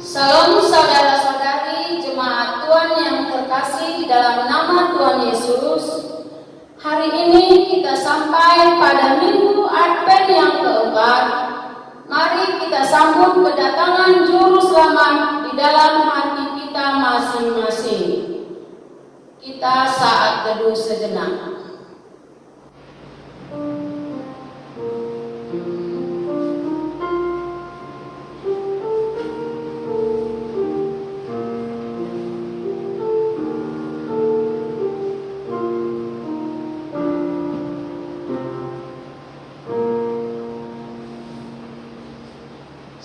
Salam saudara-saudari jemaat Tuhan yang terkasih dalam nama Tuhan Yesus. Hari ini kita sampai pada minggu Advent yang keempat. Mari kita sambut kedatangan Juru Selamat di dalam hati kita masing-masing. Kita saat teduh sejenak.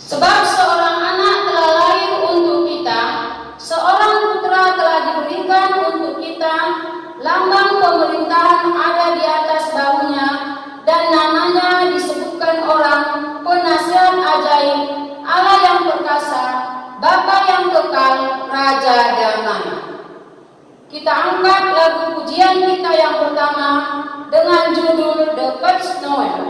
Sebab seorang anak telah lahir untuk kita, seorang putra telah diberikan untuk kita, lambang pemerintahan ada di atas bahunya, dan namanya disebutkan orang Penasihat Ajaib, Allah yang perkasa, Bapa yang kekal, Raja Damai. Kita angkat lagu pujian kita yang pertama dengan judul The First Noel.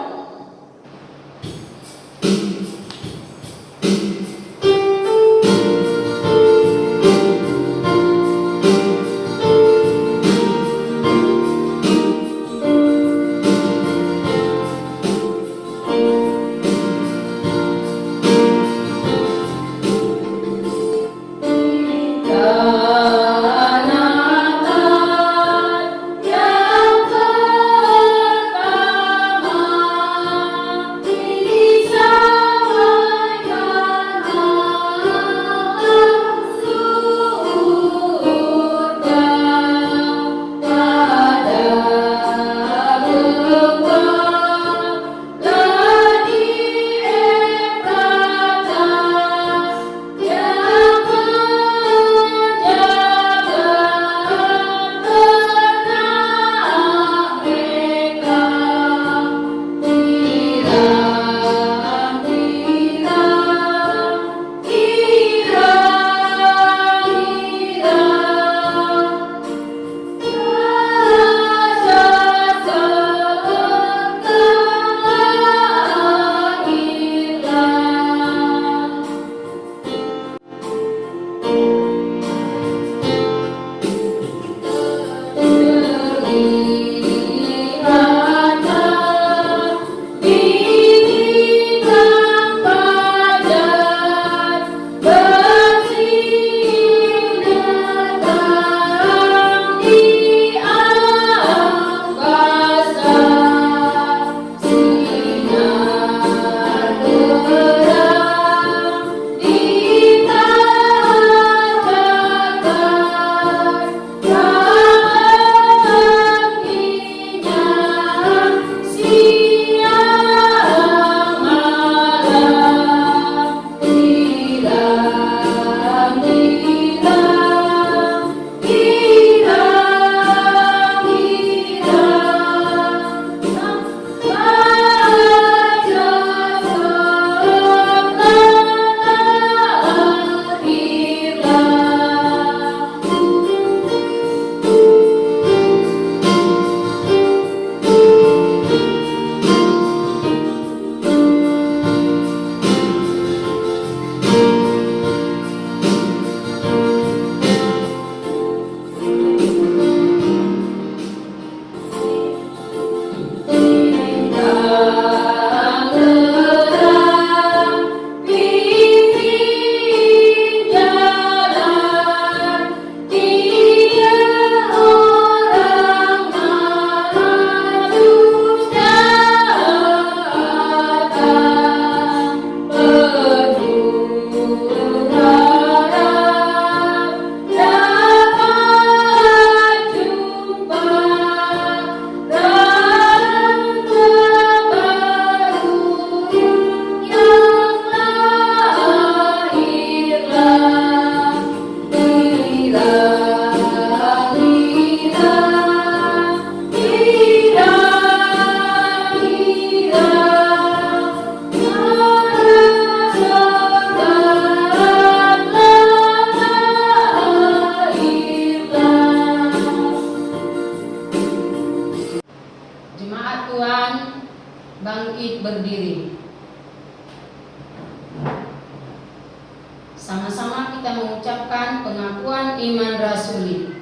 Sama-sama kita mengucapkan pengakuan iman rasuli.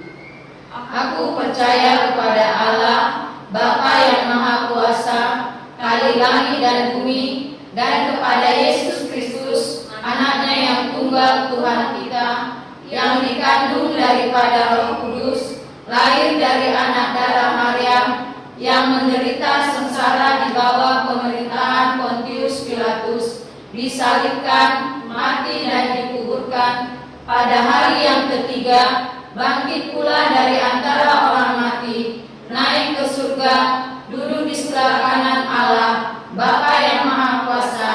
Aku percaya kepada Allah, Bapa yang Maha Kuasa, Kali langit dan bumi, dan kepada Yesus Kristus, Anaknya yang tunggal Tuhan kita, yang dikandung daripada Roh Kudus, lahir dari anak darah Maryam, yang menderita sengsara di bawah pemerintahan Pontius Pilatus, disalibkan, mati dan dikuburkan, pada hari yang ketiga bangkit pula dari antara orang mati, naik ke surga, duduk di sebelah kanan Allah, Bapa yang Maha Kuasa,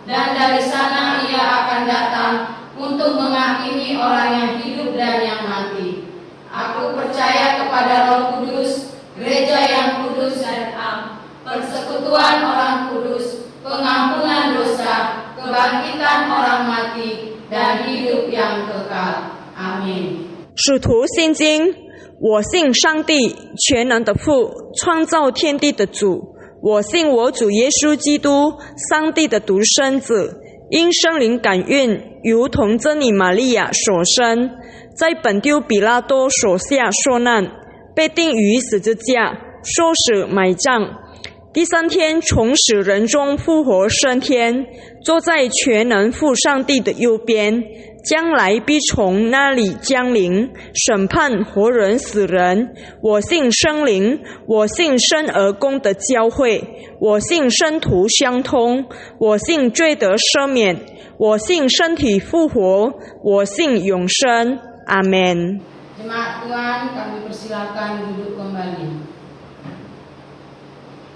dan dari sana Ia akan datang untuk menghakimi orang yang hidup dan yang mati. Aku percaya kepada Roh Kudus, gereja yang kudus dan am, persekutuan orang kudus, pengampunan dosa, kebangkitan orang mati, dan hidup yang kekal. Amin. 使徒信经，我信上帝全能的父，创造天地的主。我信我主耶稣基督，上帝的独生子，因圣灵感孕，如同真理玛利亚所生，在本丢比拉多手下受难，被钉于十字架，受死埋葬。第三天从死人中复活升天，坐在全能父上帝的右边，将来必从那里降临，审判活人死人。我信圣灵，我信生而公的教会，我信圣徒相通，我信罪得赦免，我信身体复活，我信永生。阿们。 Jemaat Tuhan, kami persilakan duduk kembali.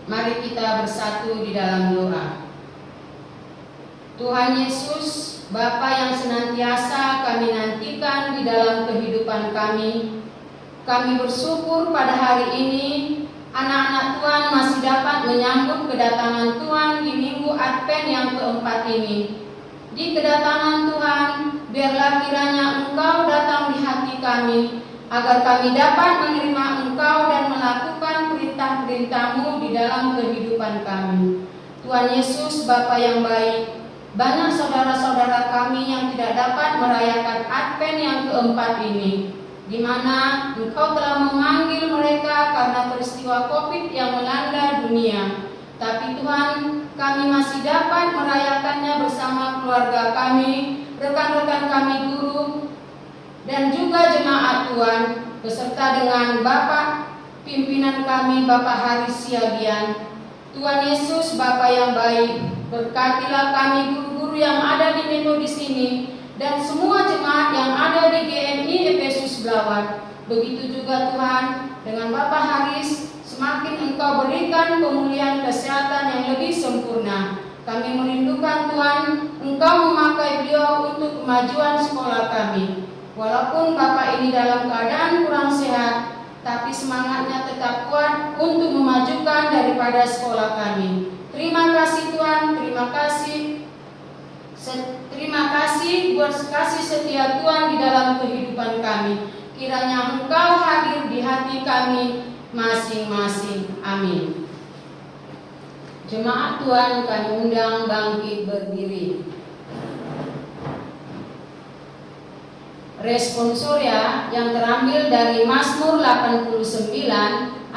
Mari kita bersatu di dalam doa. Tuhan Yesus, Bapa yang senantiasa kami nantikan di dalam kehidupan kami, kami bersyukur pada hari ini anak-anak Tuhan masih dapat menyambut kedatangan Tuhan di minggu Advent yang keempat ini. Di kedatangan Tuhan, biarlah kiranya Engkau datang di hati kami, agar kami dapat menerima Engkau dan melakukan perintah-perintah-Mu di dalam kehidupan kami. Tuhan Yesus, Bapa yang baik, banyak saudara-saudara kami yang tidak dapat merayakan Advent yang keempat ini, di mana Engkau telah memanggil mereka karena peristiwa COVID yang melanda dunia. Tapi Tuhan, kami masih dapat merayakannya bersama keluarga kami, rekan-rekan kami guru, dan juga jemaat Tuhan, beserta dengan Bapak pimpinan kami, Bapak Haris Siagian. Tuhan Yesus, Bapa yang baik, berkatilah kami guru-guru yang ada di Metodis ini, dan semua jemaat yang ada di GMI Efesus Blawat. Begitu juga Tuhan, dengan Bapak Haris, semakin Engkau berikan pemulihan kesehatan yang lebih sempurna. Kami merindukan Tuhan, Engkau memakai beliau untuk kemajuan sekolah kami. Walaupun Bapak ini dalam keadaan kurang sehat, tapi semangatnya tetap kuat untuk memajukan daripada sekolah kami. Terima kasih Tuhan, terima kasih buat kasih setia Tuhan di dalam kehidupan kami. Kiranya Engkau hadir di hati kami masing-masing. Amin. Jemaat Tuhan, kami undang bangkit berdiri. Responsoria yang terambil dari Mazmur 89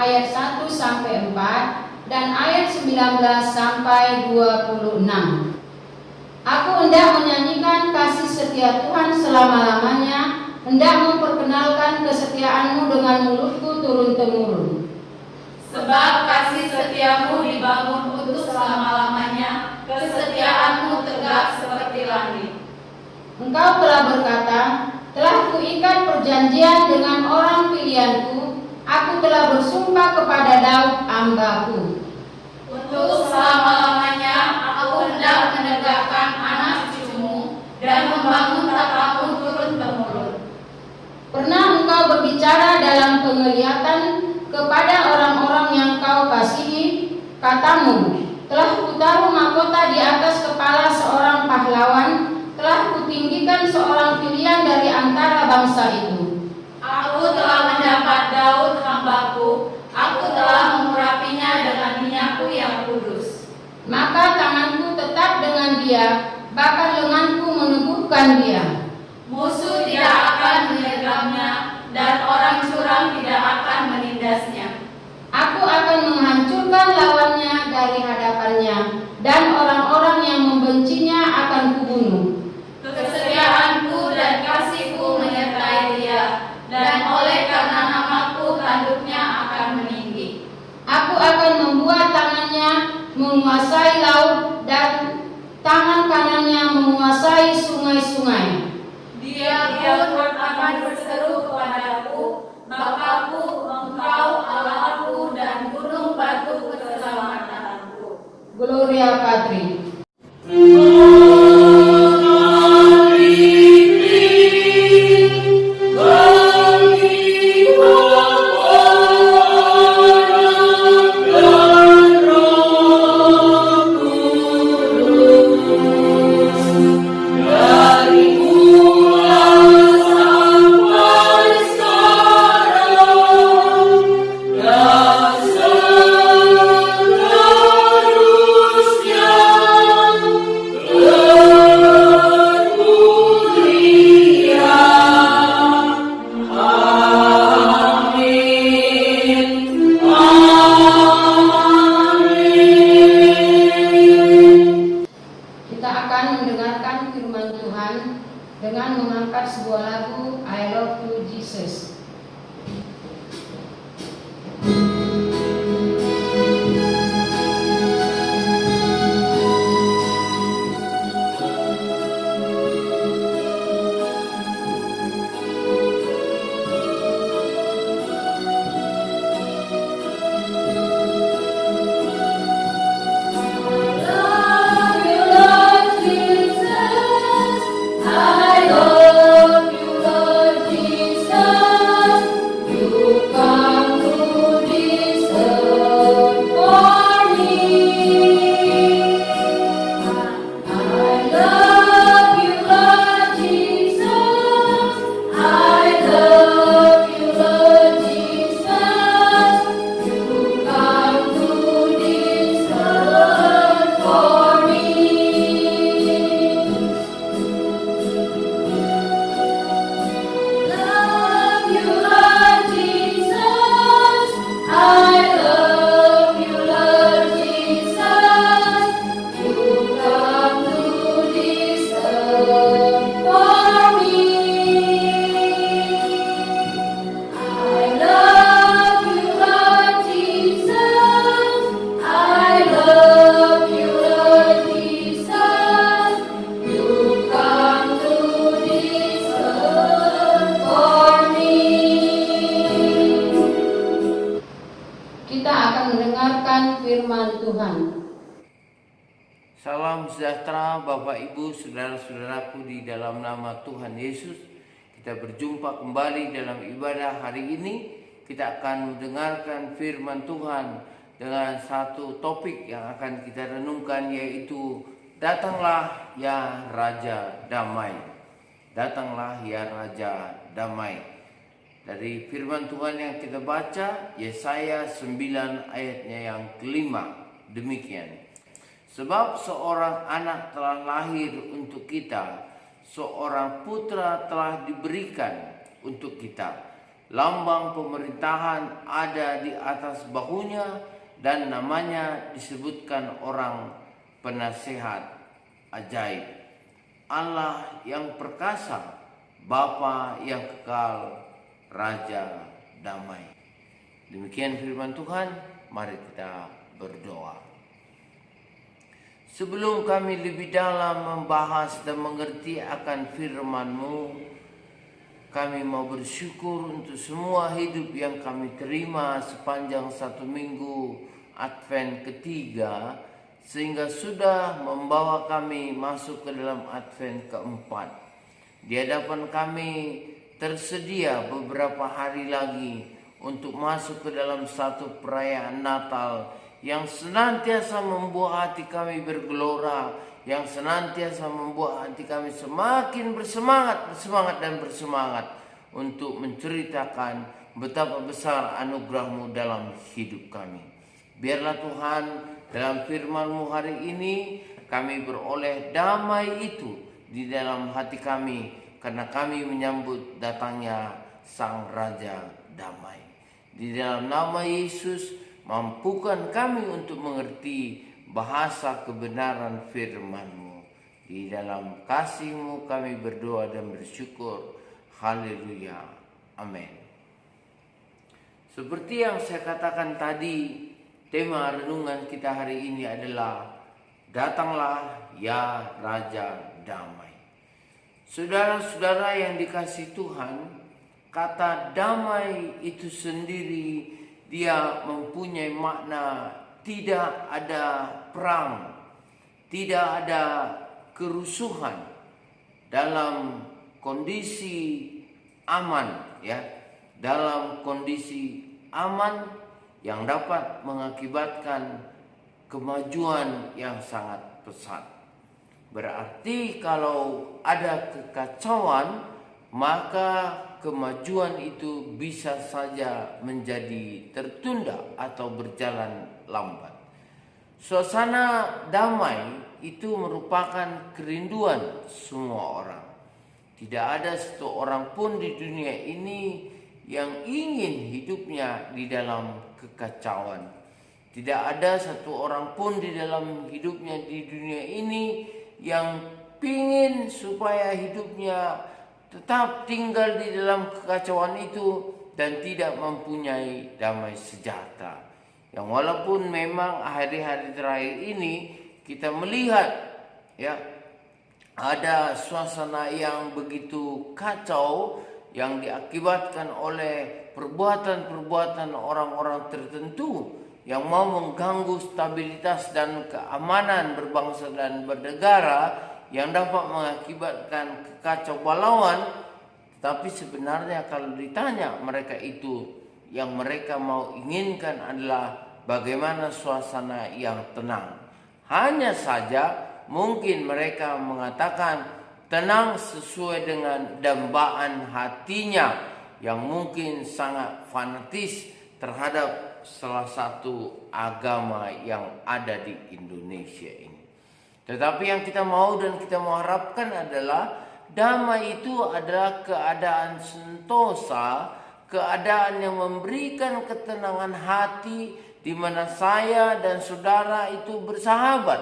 ayat 1 sampai 4 dan ayat 19 sampai 26. Aku hendak menyanyikan kasih setia Tuhan selama-lamanya, hendak memperkenalkan kesetiaan-Mu dengan mulutku turun-temurun. Sebab kasih setiamu dibangun untuk selama-lamanya, kesetiaanmu tegak seperti langit. Engkau telah berkata, telah kuikat perjanjian dengan orang pilihanku, aku telah bersumpah kepada Daud hamba-Ku. Untuk selama-lamanya aku hendak menegakkan anak cucumu dan membangun tapamu turun-temurun. Pernah engkau berbicara dalam penglihatan kepada orang-orang yang kau kasihi, katamu, telah kutaruh mahkota di atas kepala seorang pahlawan, telah kutinggikan seorang pilihan dari antara bangsa itu. Aku telah mendapat Daud hamba-Ku, aku telah mengurapinya dengan minyak-Ku yang kudus. Maka tanganku tetap dengan dia, bahkan lenganku meneguhkan dia. Musuh tidak akan menyergamnya, dan orang curang tidak akan menindasnya. Aku akan menghancurkan lawannya dari hadapannya, dan orang-orang yang membencinya akan kubunuh. Kesetiaanku dan kasihku menyertai dia, dan oleh karena namaku tanduknya akan meninggi. Aku akan membuat tangannya menguasai laut dan tangan kanannya menguasai sungai-sungai. Dia pun akan berseru kepadaku, Bapakku, Engkau Allahku dan gunung batu keselamatanku. Gloria Patri. Dengan mengangkat sebuah lagu I Love You Jesus. Firman Tuhan. Salam sejahtera Bapak Ibu, saudara-saudaraku di dalam nama Tuhan Yesus. Kita berjumpa kembali dalam ibadah hari ini. Kita akan mendengarkan firman Tuhan dengan satu topik yang akan kita renungkan, yaitu Datanglah ya Raja Damai. Datanglah ya Raja Damai. Dari firman Tuhan yang kita baca, Yesaya 9 ayatnya yang kelima, demikian. Sebab seorang anak telah lahir untuk kita, seorang putra telah diberikan untuk kita. Lambang pemerintahan ada di atas bahunya, dan namanya disebutkan Orang Penasehat Ajaib, Allah yang perkasa, Bapa yang kekal, Raja Damai. Demikian firman Tuhan, mari kita berdoa. Sebelum kami lebih dalam membahas dan mengerti akan firman-Mu, kami mau bersyukur untuk semua hidup yang kami terima sepanjang 1 minggu Advent ketiga, sehingga sudah membawa kami masuk ke dalam Advent keempat. Di hadapan kami tersedia beberapa hari lagi untuk masuk ke dalam satu perayaan Natal yang senantiasa membuat hati kami bergelora, yang senantiasa membuat hati kami semakin bersemangat untuk menceritakan betapa besar anugerah-Mu dalam hidup kami. Biarlah Tuhan, dalam firman-Mu hari ini kami beroleh damai itu di dalam hati kami, karena kami menyambut datangnya Sang Raja Damai. Di dalam nama Yesus, mampukan kami untuk mengerti bahasa kebenaran firman-Mu. Di dalam kasih-Mu kami berdoa dan bersyukur. Haleluya. Amin. Seperti yang saya katakan tadi, tema renungan kita hari ini adalah Datanglah ya Raja Damai. Saudara-saudara yang dikasihi Tuhan, kata damai itu sendiri dia mempunyai makna tidak ada perang, tidak ada kerusuhan, dalam kondisi aman, ya, dalam kondisi aman yang dapat mengakibatkan kemajuan yang sangat pesat. Berarti kalau ada kekacauan, maka kemajuan itu bisa saja menjadi tertunda atau berjalan lambat. Suasana damai itu merupakan kerinduan semua orang. Tidak ada satu orang pun di dunia ini yang ingin hidupnya di dalam kekacauan. Tidak ada satu orang pun di dalam hidupnya di dunia ini yang ingin supaya hidupnya tetap tinggal di dalam kekacauan itu dan tidak mempunyai damai sejahtera. Yang walaupun memang hari-hari terakhir ini kita melihat, ya, ada suasana yang begitu kacau yang diakibatkan oleh perbuatan-perbuatan orang-orang tertentu yang mau mengganggu stabilitas dan keamanan berbangsa dan bernegara, yang dapat mengakibatkan kekacau balauan. Tapi sebenarnya kalau ditanya mereka itu, yang mereka mau inginkan adalah bagaimana suasana yang tenang. Hanya saja mungkin mereka mengatakan tenang sesuai dengan dambaan hatinya yang mungkin sangat fanatis terhadap salah satu agama yang ada di Indonesia ini. Tetapi yang kita mau dan kita mau harapkan adalah damai itu adalah keadaan sentosa, keadaan yang memberikan ketenangan hati, di mana saya dan saudara itu bersahabat,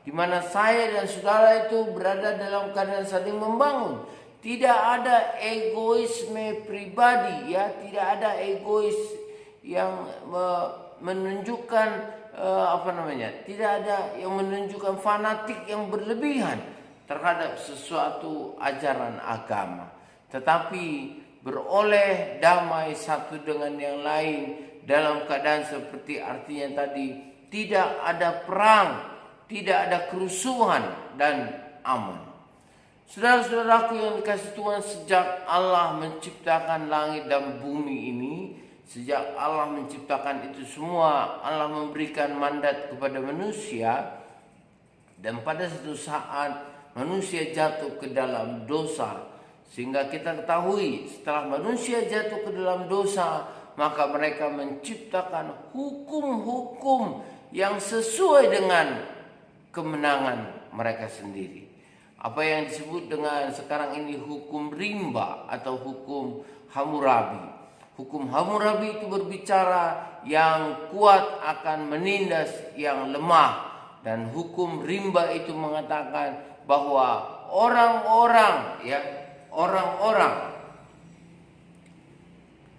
di mana saya dan saudara itu berada dalam keadaan saling membangun. Tidak ada egoisme pribadi, ya, tidak ada egois yang menunjukkan tidak ada yang menunjukkan fanatik yang berlebihan terhadap sesuatu ajaran agama, tetapi beroleh damai satu dengan yang lain dalam keadaan seperti artinya tadi, tidak ada perang, tidak ada kerusuhan, dan aman. Saudara-saudaraku yang dikasihi Tuhan, sejak Allah menciptakan langit dan bumi ini, sejak Allah menciptakan itu semua, Allah memberikan mandat kepada manusia, dan pada satu saat manusia jatuh ke dalam dosa. Sehingga kita ketahui setelah manusia jatuh ke dalam dosa, maka mereka menciptakan hukum-hukum yang sesuai dengan kemenangan mereka sendiri. Apa yang disebut dengan sekarang ini hukum rimba atau hukum Hammurabi. Hukum Hammurabi itu berbicara yang kuat akan menindas yang lemah, dan hukum rimba itu mengatakan bahwa orang-orang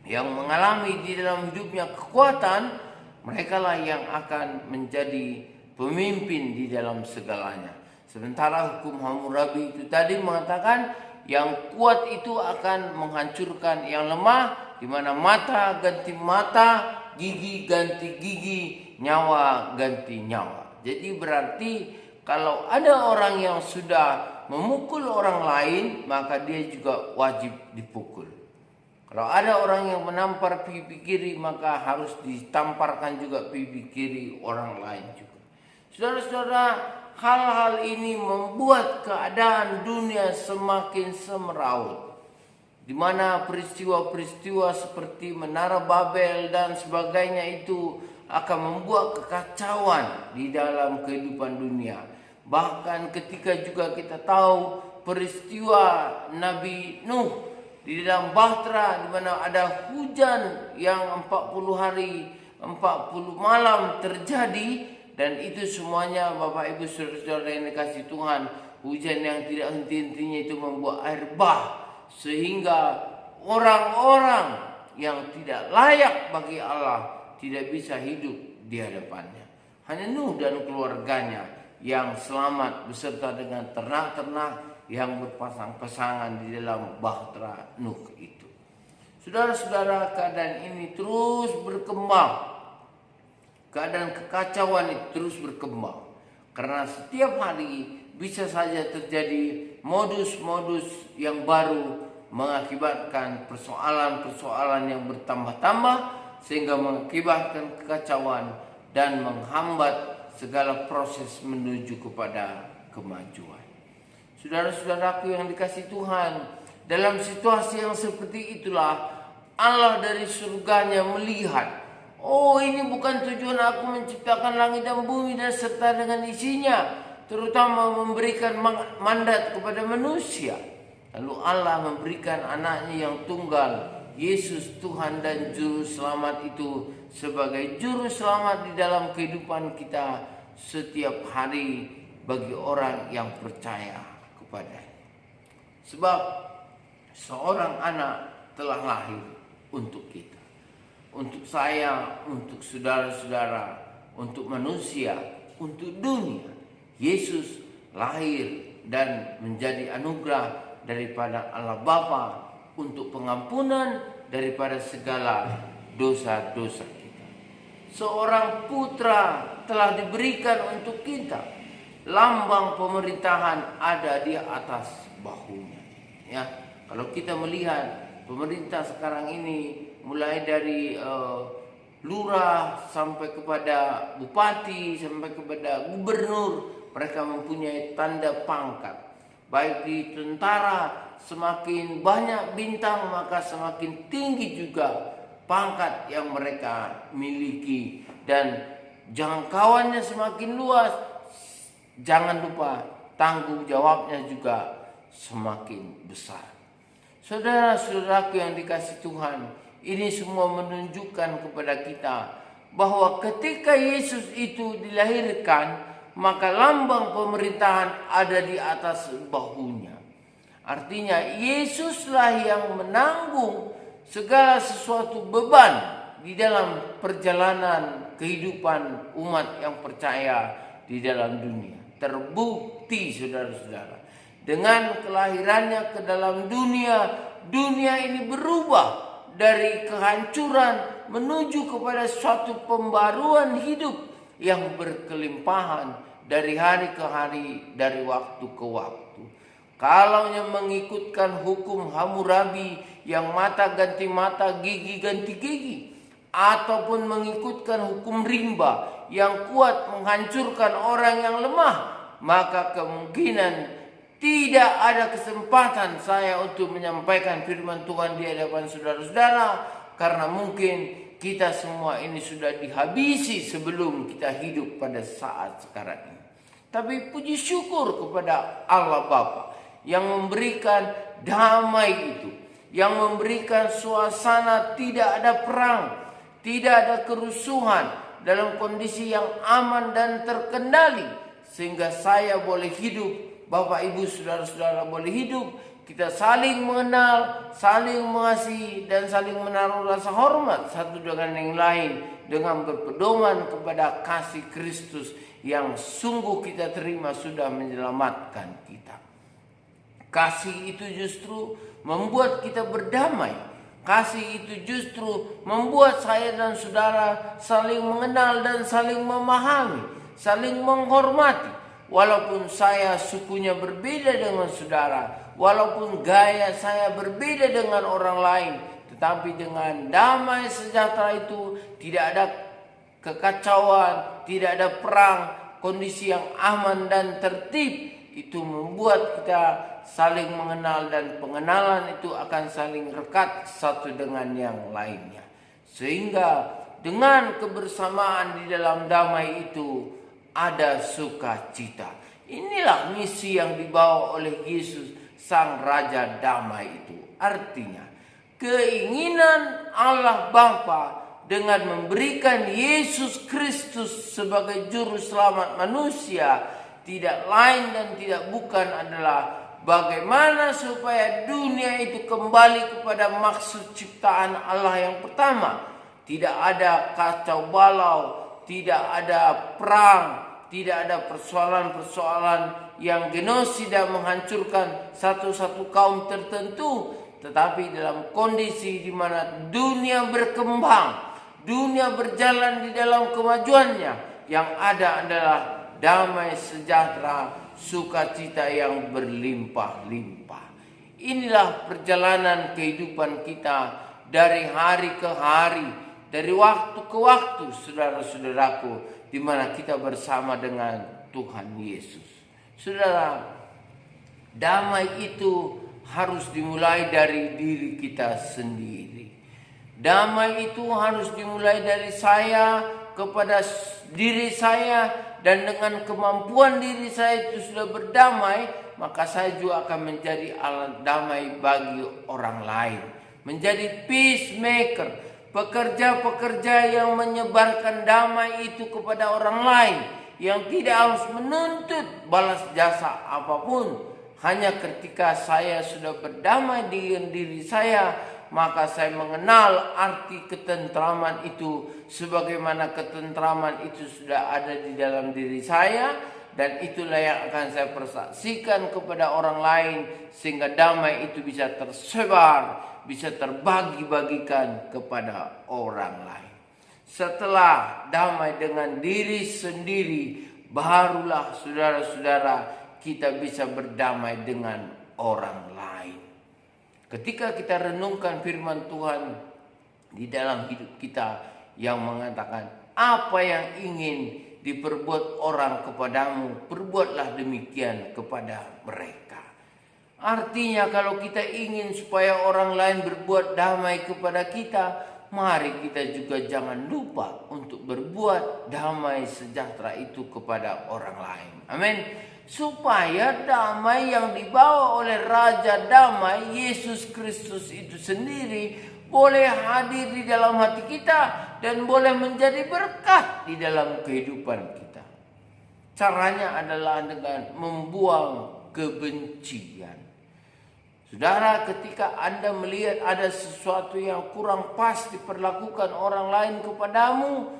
yang mengalami di dalam hidupnya kekuatan, merekalah yang akan menjadi pemimpin di dalam segalanya. Sementara hukum Hammurabi itu tadi mengatakan yang kuat itu akan menghancurkan yang lemah, di mana mata ganti mata, gigi ganti gigi, nyawa ganti nyawa. Jadi berarti kalau ada orang yang sudah memukul orang lain, maka dia juga wajib dipukul. Kalau ada orang yang menampar pipi kiri, maka harus ditamparkan juga pipi kiri orang lain juga. Saudara-saudara, hal-hal ini membuat keadaan dunia semakin semeraut, di mana peristiwa-peristiwa seperti Menara Babel dan sebagainya itu akan membuat kekacauan di dalam kehidupan dunia. Bahkan ketika juga kita tahu peristiwa Nabi Nuh di dalam bahtera, di mana ada hujan yang 40 hari 40 malam terjadi, dan itu semuanya Bapak Ibu Saudara-saudara yang dikasihi Tuhan, hujan yang tidak henti-hentinya itu membuat air bah, sehingga orang-orang yang tidak layak bagi Allah tidak bisa hidup di hadapannya. Hanya Nuh dan keluarganya yang selamat beserta dengan ternak-ternak yang berpasang-pasangan di dalam bahtera Nuh itu. Saudara-saudara, keadaan ini terus berkembang. Keadaan kekacauan itu terus berkembang. Karena setiap hari bisa saja terjadi modus-modus yang baru mengakibatkan persoalan-persoalan yang bertambah-tambah, sehingga mengakibatkan kekacauan dan menghambat segala proses menuju kepada kemajuan. Saudara-saudaraku yang dikasihi Tuhan, dalam situasi yang seperti itulah Allah dari surganya melihat, oh, ini bukan tujuan aku menciptakan langit dan bumi dan serta dengan isinya, terutama memberikan mandat kepada manusia. Lalu Allah memberikan anaknya yang tunggal, Yesus Tuhan dan Juru Selamat itu, sebagai Juru Selamat di dalam kehidupan kita setiap hari bagi orang yang percaya kepadanya. Sebab seorang anak telah lahir untuk kita, untuk saya, untuk saudara-saudara, untuk manusia, untuk dunia. Yesus lahir dan menjadi anugerah daripada Allah Bapa untuk pengampunan daripada segala dosa-dosa kita. Seorang putra telah diberikan untuk kita. Lambang pemerintahan ada di atas bahunya. Ya, kalau kita melihat pemerintah sekarang ini, mulai dari lurah sampai kepada bupati sampai kepada gubernur, mereka mempunyai tanda pangkat. Baik di tentara, semakin banyak bintang maka semakin tinggi juga pangkat yang mereka miliki, dan jangkauannya semakin luas. Jangan lupa tanggung jawabnya juga semakin besar. Saudara-saudaraku yang dikasihi Tuhan, ini semua menunjukkan kepada kita bahwa ketika Yesus itu dilahirkan, maka lambang pemerintahan ada di atas bahunya. Artinya Yesuslah yang menanggung segala sesuatu beban di dalam perjalanan kehidupan umat yang percaya di dalam dunia. Terbukti saudara-saudara, dengan kelahirannya ke dalam dunia, dunia ini berubah dari kehancuran menuju kepada suatu pembaruan hidup yang berkelimpahan dari hari ke hari, dari waktu ke waktu. Kalau yang mengikutkan hukum Hammurabi yang mata ganti mata, gigi ganti gigi, ataupun mengikutkan hukum rimba yang kuat menghancurkan orang yang lemah, maka kemungkinan tidak ada kesempatan saya untuk menyampaikan firman Tuhan di hadapan saudara-saudara, karena mungkin kita semua ini sudah dihabisi sebelum kita hidup pada saat sekarang ini. Tapi puji syukur kepada Allah Bapa yang memberikan damai itu, yang memberikan suasana tidak ada perang, tidak ada kerusuhan, dalam kondisi yang aman dan terkendali, sehingga saya boleh hidup, Bapak Ibu saudara-saudara boleh hidup, kita saling mengenal, saling mengasihi, dan saling menaruh rasa hormat satu dengan yang lain, dengan berpedoman kepada kasih Kristus yang sungguh kita terima sudah menyelamatkan kita. Kasih itu justru membuat kita berdamai. Kasih itu justru membuat saya dan saudara saling mengenal dan saling memahami, saling menghormati. Walaupun saya sukunya berbeda dengan saudara, walaupun gaya saya berbeda dengan orang lain, tetapi dengan damai sejahtera itu tidak ada kekacauan, tidak ada perang, kondisi yang aman dan tertib. Itu membuat kita saling mengenal, dan pengenalan itu akan saling rekat satu dengan yang lainnya. Sehingga dengan kebersamaan di dalam damai itu ada sukacita. Inilah misi yang dibawa oleh Yesus, Sang Raja Damai itu. Artinya, keinginan Allah Bapa dengan memberikan Yesus Kristus sebagai juru selamat manusia tidak lain dan tidak bukan adalah bagaimana supaya dunia itu kembali kepada maksud ciptaan Allah yang pertama. Tidak ada kacau balau, tidak ada perang, tidak ada persoalan-persoalan yang genosida menghancurkan satu kaum tertentu, tetapi dalam kondisi di mana dunia berkembang, dunia berjalan di dalam kemajuannya, yang ada adalah damai sejahtera, sukacita yang berlimpah-limpah. Inilah perjalanan kehidupan kita dari hari ke hari, dari waktu ke waktu, saudara-saudaraku, di mana kita bersama dengan Tuhan Yesus. Saudara, damai itu harus dimulai dari diri kita sendiri. Damai itu harus dimulai dari saya kepada diri saya, dan dengan kemampuan diri saya itu sudah berdamai, maka saya juga akan menjadi alat damai bagi orang lain. Menjadi peacemaker, pekerja-pekerja yang menyebarkan damai itu kepada orang lain, yang tidak harus menuntut balas jasa apapun. Hanya ketika saya sudah berdamai dengan diri saya, maka saya mengenal arti ketentraman itu, sebagaimana ketentraman itu sudah ada di dalam diri saya, dan itulah yang akan saya persaksikan kepada orang lain, sehingga damai itu bisa tersebar, bisa terbagi-bagikan kepada orang lain. Setelah damai dengan diri sendiri, barulah saudara-saudara kita bisa berdamai dengan orang lain. Ketika kita renungkan firman Tuhan di dalam hidup kita yang mengatakan, apa yang ingin diperbuat orang kepadamu, perbuatlah demikian kepada mereka. Artinya kalau kita ingin supaya orang lain berbuat damai kepada kita, mari kita juga jangan lupa untuk berbuat damai sejahtera itu kepada orang lain. Amin. Supaya damai yang dibawa oleh Raja Damai, Yesus Kristus itu sendiri, boleh hadir di dalam hati kita dan boleh menjadi berkat di dalam kehidupan kita. Caranya adalah dengan membuang kebencian. Saudara, ketika Anda melihat ada sesuatu yang kurang pas diperlakukan orang lain kepadamu,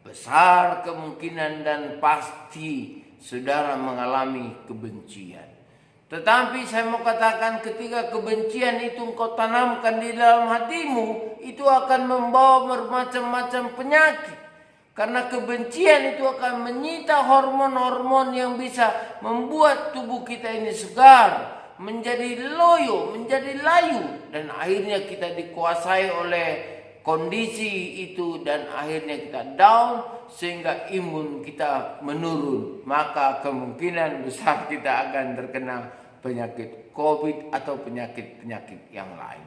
besar kemungkinan dan pasti saudara mengalami kebencian. Tetapi saya mau katakan, ketika kebencian itu engkau tanamkan di dalam hatimu, itu akan membawa bermacam-macam penyakit. Karena kebencian itu akan menyita hormon-hormon yang bisa membuat tubuh kita ini segar, menjadi loyo, menjadi layu, dan akhirnya kita dikuasai oleh kondisi itu, dan akhirnya kita down sehingga imun kita menurun. Maka kemungkinan besar kita akan terkena penyakit COVID atau penyakit-penyakit yang lain.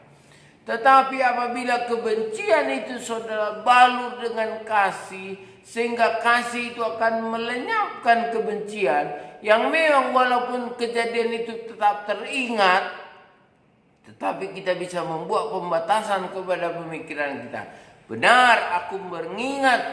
Tetapi apabila kebencian itu saudara balur dengan kasih, sehingga kasih itu akan melenyapkan kebencian, yang memang walaupun kejadian itu tetap teringat, tetapi kita bisa membuat pembatasan kepada pemikiran kita. Benar, aku mengingat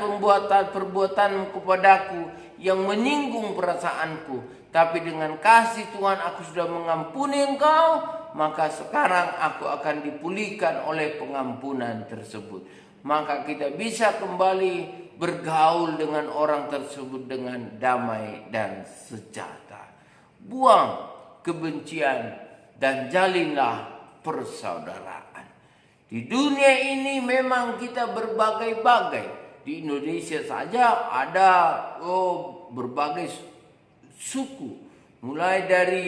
perbuatan kepadaku yang menyinggung perasaanku, tapi dengan kasih Tuhan aku sudah mengampuni engkau, maka sekarang aku akan dipulihkan oleh pengampunan tersebut. Maka kita bisa kembali bergaul dengan orang tersebut dengan damai dan sejahtera. Buang kebencian dan jalinlah persaudaraan. Di dunia ini memang kita berbagai-bagai. Di Indonesia saja ada berbagai suku, mulai dari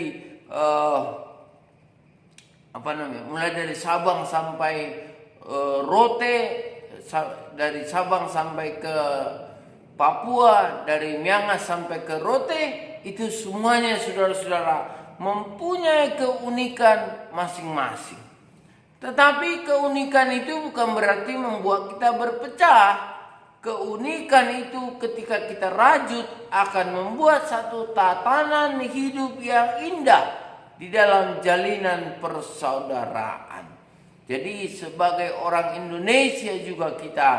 mulai dari Sabang sampai Rote, dari Sabang sampai ke Papua, dari Miangas sampai ke Rote, itu semuanya saudara-saudara mempunyai keunikan masing-masing. Tetapi keunikan itu bukan berarti membuat kita berpecah. keunikan itu ketika kita rajut akan membuat satu tatanan hidup yang indah di dalam jalinan persaudaraan. Jadi sebagai orang Indonesia juga kita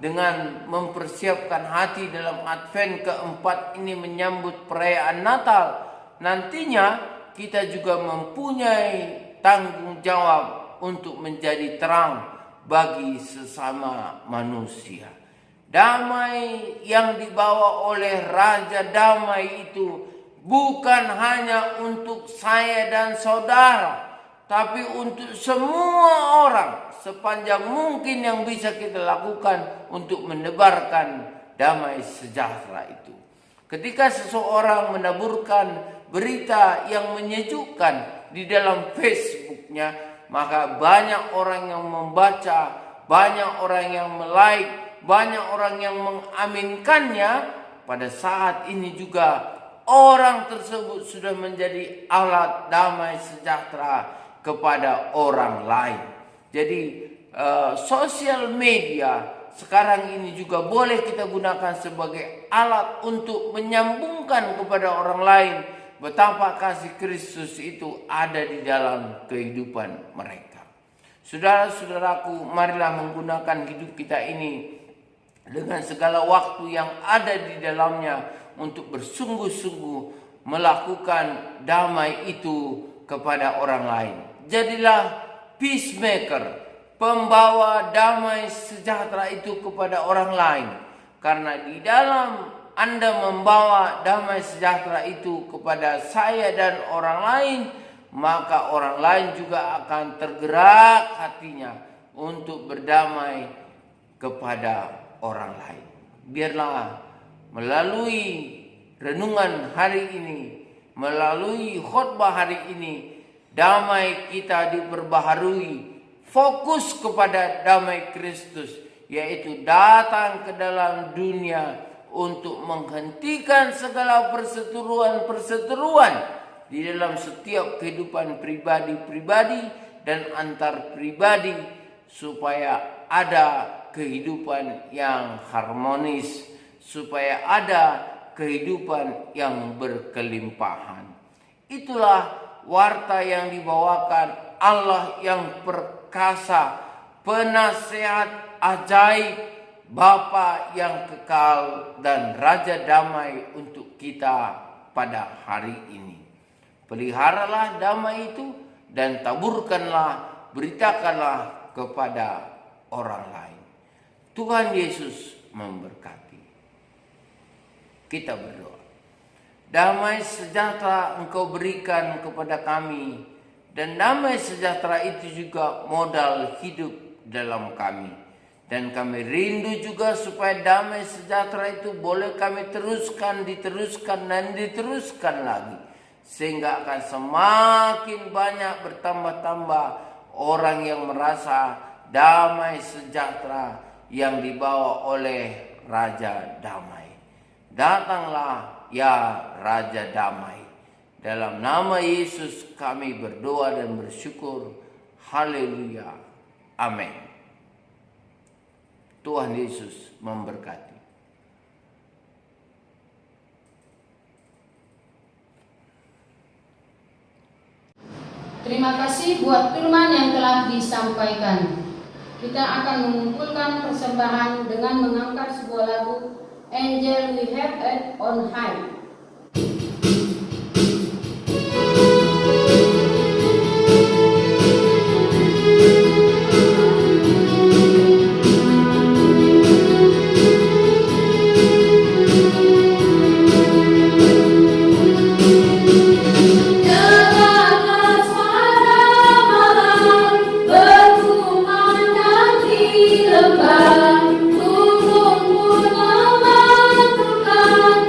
dengan mempersiapkan hati dalam Advent keempat ini menyambut perayaan Natal, nantinya kita juga mempunyai tanggung jawab untuk menjadi terang bagi sesama manusia. Damai yang dibawa oleh Raja Damai itu bukan hanya untuk saya dan saudara, tapi untuk semua orang sepanjang mungkin yang bisa kita lakukan untuk menebarkan damai sejahtera itu. Ketika seseorang menaburkan berita yang menyejukkan di dalam Facebooknya, maka banyak orang yang membaca, banyak orang yang like, banyak orang yang mengaminkannya. Pada saat ini juga orang tersebut sudah menjadi alat damai sejahtera kepada orang lain. Jadi sosial media sekarang ini juga boleh kita gunakan sebagai alat untuk menyambungkan kepada orang lain betapa kasih Kristus itu ada di dalam kehidupan mereka. Saudara-saudaraku, marilah menggunakan hidup kita ini dengan segala waktu yang ada di dalamnya untuk bersungguh-sungguh melakukan damai itu kepada orang lain. Jadilah peacemaker, pembawa damai sejahtera itu kepada orang lain. Karena di dalam Anda membawa damai sejahtera itu kepada saya dan orang lain, maka orang lain juga akan tergerak hatinya untuk berdamai kepada orang lain. Biarlah melalui renungan hari ini, melalui khotbah hari ini, damai kita diperbaharui, fokus kepada damai Kristus, yaitu datang ke dalam dunia untuk menghentikan segala perseteruan di dalam setiap kehidupan pribadi-pribadi dan antar pribadi, supaya ada kehidupan yang harmonis, supaya ada kehidupan yang berkelimpahan. Itulah warta yang dibawakan Allah yang perkasa, penasehat ajaib, Bapa yang kekal dan Raja Damai untuk kita pada hari ini. Peliharalah damai itu dan taburkanlah, beritakanlah kepada orang lain. Tuhan Yesus memberkati. Kita berdoa. Damai sejahtera Engkau berikan kepada kami, dan damai sejahtera itu juga modal hidup dalam kami. Dan kami rindu juga supaya damai sejahtera itu boleh kami diteruskan lagi. Sehingga akan semakin banyak bertambah-tambah orang yang merasa damai sejahtera yang dibawa oleh Raja Damai. Datanglah ya Raja Damai. Dalam nama Yesus kami berdoa dan bersyukur. Haleluya. Amin. Tuhan Yesus memberkati. Terima kasih buat firman yang telah disampaikan. Kita akan mengumpulkan persembahan dengan mengangkat sebuah lagu Angel We Have It on High. Gunung pun mematukan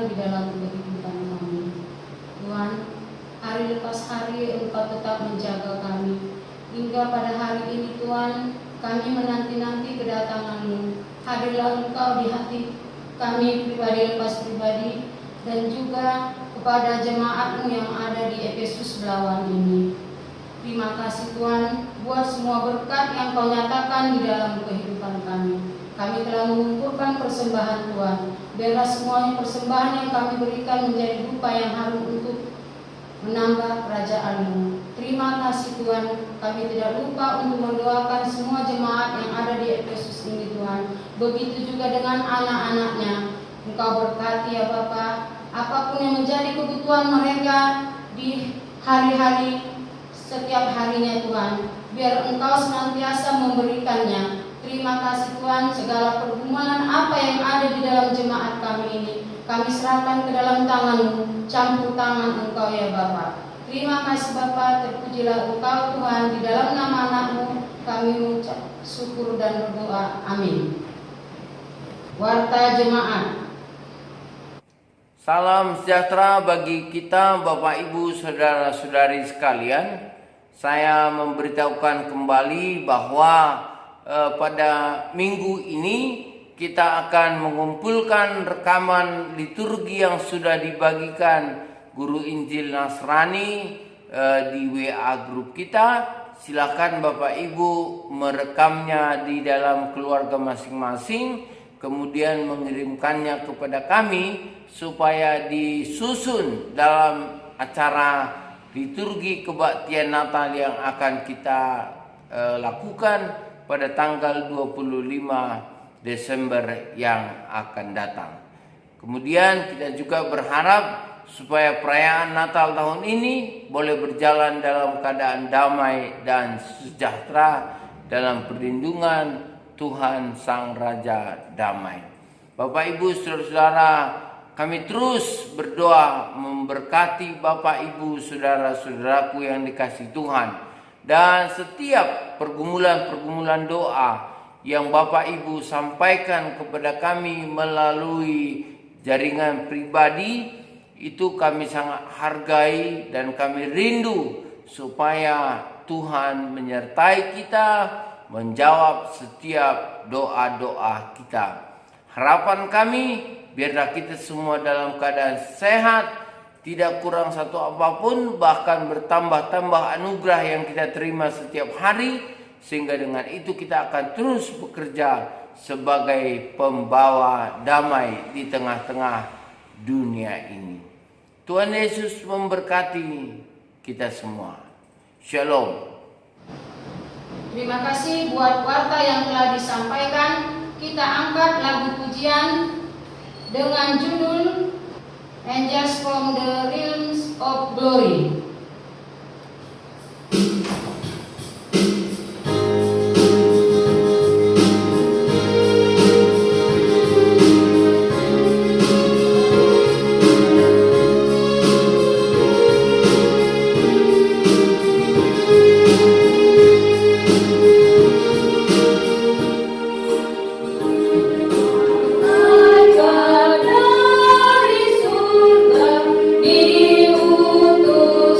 berikan di dalam kehidupan kami. Tuhan, hari lepas hari Engkau tetap menjaga kami. Hingga pada hari ini Tuhan, kami menanti-nanti kedatangan-Mu. Hadirlah Engkau di hati kami pribadi lepas pribadi, dan juga kepada jemaat-Mu yang ada di Efesus Belawan ini. Terima kasih Tuhan buat semua berkat yang Kau nyatakan di dalam kehidupan kami. Kami telah mengumpulkan persembahan Tuhan. Biarlah semuanya persembahan yang kami berikan menjadi dupa yang harum untuk menambah kerajaan-Mu. Terima kasih Tuhan. Kami tidak lupa untuk mendoakan semua jemaat yang ada di Efesus ini Tuhan. Begitu juga dengan anak-anaknya. Engkau berkati ya Bapa, apapun yang menjadi kebutuhan mereka di hari-hari setiap harinya Tuhan, biar Engkau senantiasa memberikannya. Terima kasih Tuhan, segala pergumulan apa yang ada di dalam jemaat kami ini, kami serahkan ke dalam tangan-Mu, campur tangan Engkau ya Bapa. Terima kasih Bapa, terpujilah Engkau Tuhan, di dalam nama anak-Mu kami mengucap syukur dan berdoa. Amin. Warta Jemaat. Salam sejahtera bagi kita Bapak Ibu Saudara-saudari sekalian. Saya memberitahukan kembali bahwa pada minggu ini kita akan mengumpulkan rekaman liturgi yang sudah dibagikan Guru Injil Nasrani di WA grup kita. Silakan Bapak Ibu merekamnya di dalam keluarga masing-masing, kemudian mengirimkannya kepada kami supaya disusun dalam acara liturgi kebaktian Natal yang akan kita lakukan pada tanggal 25 Desember yang akan datang. Kemudian kita juga berharap supaya perayaan Natal tahun ini boleh berjalan dalam keadaan damai dan sejahtera dalam perlindungan Tuhan Sang Raja Damai. Bapak Ibu Saudara-saudara, kami terus berdoa memberkati Bapak Ibu Saudara-saudaraku yang dikasihi Tuhan. Dan setiap pergumulan-pergumulan doa yang Bapak Ibu sampaikan kepada kami melalui jaringan pribadi, itu kami sangat hargai dan kami rindu supaya Tuhan menyertai kita, menjawab setiap doa-doa kita. Harapan kami, biarlah kita semua dalam keadaan sehat, tidak kurang satu apapun, bahkan bertambah-tambah anugerah yang kita terima setiap hari, sehingga dengan itu kita akan terus bekerja sebagai pembawa damai di tengah-tengah dunia ini. Tuhan Yesus memberkati kita semua. Shalom. Terima kasih buat warta yang telah disampaikan. Kita angkat lagu pujian dengan judul Angels from the Realms of Glory. Dari surga diutus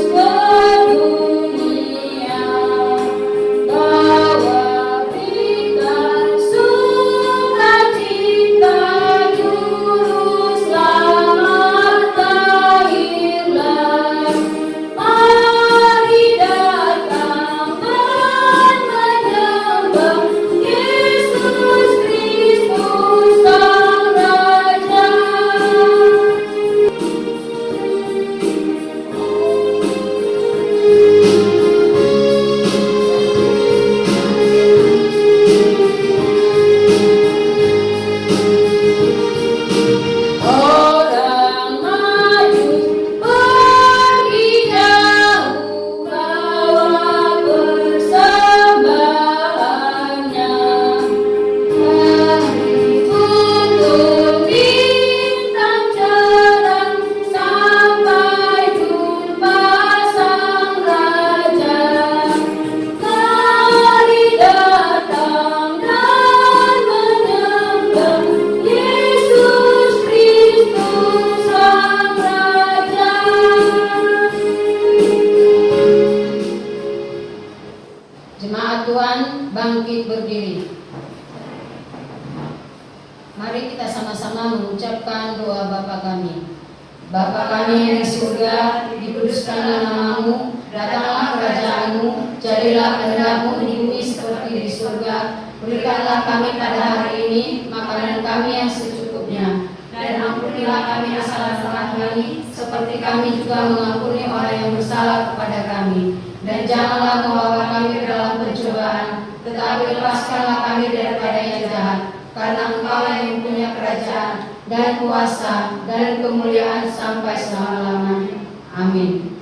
Bapa kami yang di surga, dikuduskanlah namamu, datanglah kerajaanmu, jadilah kehendakmu di bumi seperti di surga. Berikanlah kami pada hari ini makanan kami yang secukupnya, dan ampunilah kami kesalahan kami, seperti kami juga mengampuni orang yang bersalah kepada kami. Dan janganlah membawa kami ke dalam pencobaan, tetapi lepaskanlah kami daripada yang jahat. Karena Engkau yang mempunyai kerajaan dan kuasa dan kemuliaan sampai selama-lamanya. Amin.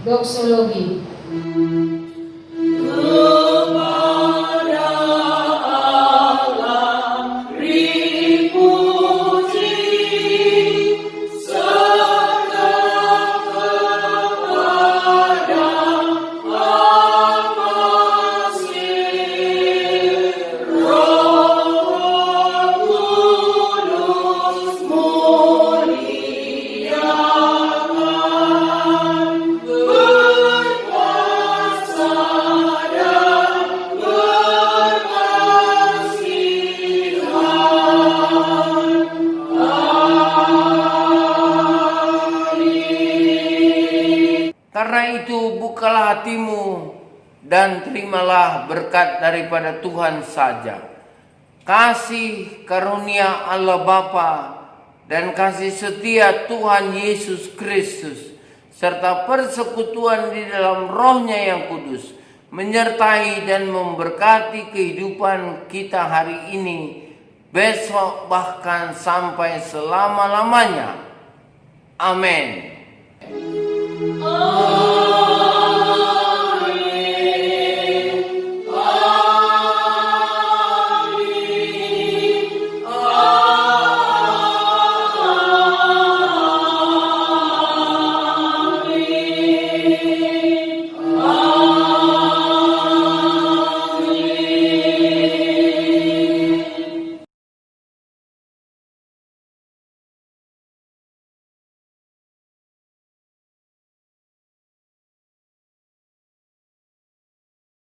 Doksologi. Karena itu bukalah hatimu dan terimalah berkat daripada Tuhan saja. Kasih karunia Allah Bapa dan kasih setia Tuhan Yesus Kristus serta persekutuan di dalam Roh-Nya yang kudus menyertai dan memberkati kehidupan kita hari ini, besok bahkan sampai selama-lamanya. Amin.